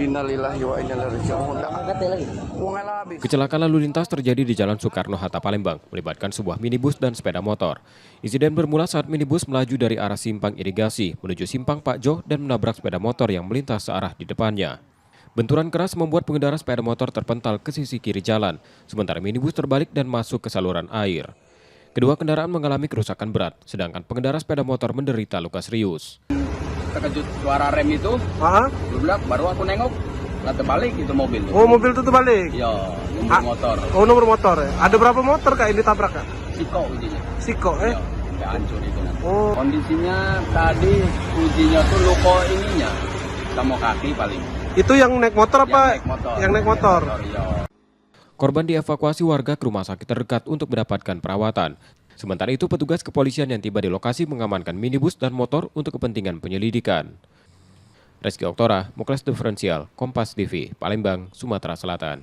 Innalillahi wa inna ilaihi raji'un. Kecelakaan lalu lintas terjadi di Jalan Soekarno-Hatta, Palembang, melibatkan sebuah minibus dan sepeda motor. Insiden bermula saat minibus melaju dari arah simpang irigasi menuju simpang Pak Jo dan menabrak sepeda motor yang melintas searah di depannya. Benturan keras membuat pengendara sepeda motor terpental ke sisi kiri jalan, sementara minibus terbalik dan masuk ke saluran air. Kedua kendaraan mengalami kerusakan berat, sedangkan pengendara sepeda motor menderita luka serius. Terkejut suara rem itu, baru aku nengok, nggak terbalik itu mobil. Oh, mobil itu terbalik? Iya, nomor motor. Oh, nomor motor ya? Ada berapa motor Kak ini tabrak Kak? Siko ujinya. Siko, Iya, sampai hancur itu. Oh. Kondisinya tadi ujinya tuh luka ininya, sama kaki paling. Itu yang naik motor apa? Yang naik motor. Iya. Korban dievakuasi warga ke rumah sakit terdekat untuk mendapatkan perawatan. Sementara itu, petugas kepolisian yang tiba di lokasi mengamankan minibus dan motor untuk kepentingan penyelidikan. Reski Oktora, Muklas Diferensial, Kompas TV, Palembang, Sumatera Selatan.